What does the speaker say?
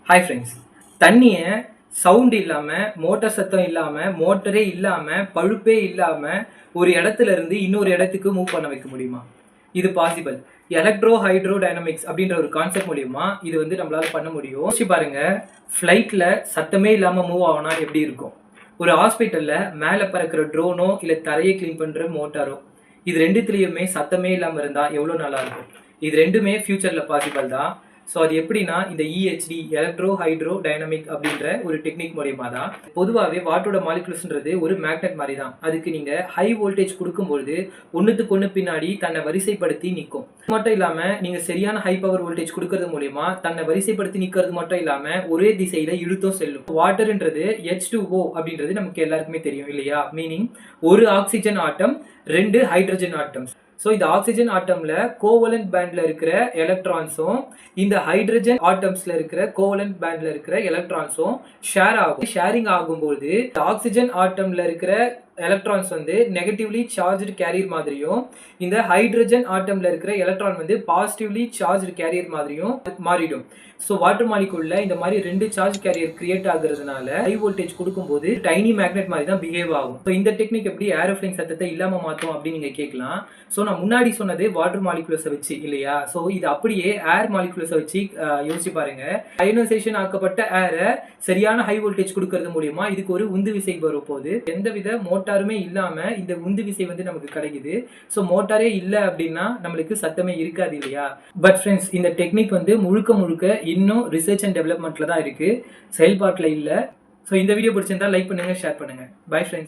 Hi friends. தண்ணியை sound இல்லாமல், motor சத்தம் இல்லாமல், மோட்டரே இல்லாமல், பழுப்பே இல்லாமல் ஒரு இடத்துல இருந்து இன்னொரு இடத்துக்கு மூவ் பண்ண வைக்க முடியுமா? இது பாசிபிள். எலக்ட்ரோ ஹைட்ரோ டைனமிக்ஸ் அப்படின்ற ஒரு கான்செப்ட் மூலியமா இது நம்மளால பண்ண முடியும். யோசிச்சு பாருங்க, ஃப்ளைட்டில் சத்தமே இல்லாமல் மூவ் ஆகனா எப்படி இருக்கும்? ஒரு ஹாஸ்பிட்டலில் மேலே பறக்கிற ட்ரோனோ இல்லை தரையை க்ளீன் பண்ணுற மோட்டாரோ, இது ரெண்டுத்துலேயுமே சத்தமே இல்லாமல் இருந்தால் எவ்வளோ நல்லா இருக்கும்? இது ரெண்டுமே ஃபியூச்சரில் பாசிபிள் தான். ஸோ அது எப்படின்னா, இந்த EHD எலக்ட்ரோ ஹைட்ரோ டைனமிக் அப்படின்ற ஒரு டெக்னிக் மூலியமா தான். பொதுவாகவே வாட்டரோட மாலிகுல்ஸ்ன்றது ஒரு மேக்னெட் மாதிரி தான். அதுக்கு நீங்கள் ஹை வோல்டேஜ் கொடுக்கும்பொழுது ஒன்றுத்துக்கு ஒன்று பின்னாடி தன்னை வரிசைப்படுத்தி நிற்கும். மட்டும் இல்லாமல் நீங்கள் சரியான ஹை பவர் வோல்டேஜ் கொடுக்கறது மூலியமா தன்னை வரிசைப்படுத்தி நிற்கிறது மட்டும் இல்லாமல் ஒரே திசையில் இழுத்தும் செல்லும். வாட்டர்ன்றது H2O அப்படின்றது நமக்கு எல்லாருக்குமே தெரியும் இல்லையா? மீனிங் ஒரு oxygen atom, 2 hydrogen atoms. So இந்த ஆக்சிஜன் ஆட்டம்ல கோவலன்ட் பேண்ட்ல இருக்கிற எலக்ட்ரான்ஸும் இந்த ஹைட்ரஜன் ஆட்டம்ஸ்ல இருக்கிற கோவலன்ட் பேண்ட்ல இருக்கிற எலக்ட்ரான்ஸும் ஷேர் ஆகும். ஷேரிங் ஆகும்போது ஆக்சிஜன் ஆட்டம்ல இருக்கிற எலக்ட்ரான்ஸ் நெகட்டிவ்லி சார்ஜ்டு கேரியர் மாதிரியும், இந்த ஹைட்ரஜன் ஆட்டம்ல இருக்கிற எலக்ட்ரான் பாசிட்டிவ்லி சார்ஜ்டு கேரியர் மாதிரியும் மாறிடும். ஸோ வாட்டர் மாலிகுல்ல இந்த மாதிரி 2 சார்ஜ் கேரியர் கிரியேட் ஆகுறதுனால ஹை வோல்டேஜ் கொடுக்கும்போது டைனி மேக்னெட் மாதிரி தான் பிஹேவ் ஆகும். ஸோ இந்த டெக்னிக் எப்படி ஏரோப்ளேன் சத்தத்தை இல்லாம மாற்றும் அப்படின்னு நீங்க கேட்கலாம். ஸோ நான் முன்னாடி சொன்னது வாட்டர் மாலிகுலஸை வச்சு இல்லையா? ஸோ இது அப்படியே ஏர் மாலிகுலஸை வச்சு யோசிச்சு பாருங்க. அயனைசேஷன் ஆக்கப்பட்ட ஏரை சரியான ஹை வோல்டேஜ் கொடுக்கறது மூலியமா இதுக்கு ஒரு உந்து விசை வரும் போது எந்தவித மோட்டாருமே இல்லாம இந்த உந்து விசை நமக்கு கிடைக்குது. ஸோ மோட்டாரே இல்லை அப்படின்னா நம்மளுக்கு சத்தமே இருக்காது இல்லையா? பட் ஃப்ரெண்ட்ஸ், இந்த டெக்னிக் முழுக்க முழுக்க இன்னும் ரிசர்ச் அண்ட் டெவலப்மெண்ட்ல தான் இருக்கு, செயல்பாட்டில் இல்லை. ஸோ இந்த வீடியோ பிடிச்சிருந்தா லைக் பண்ணுங்க, ஷேர் பண்ணுங்க. Bye friends.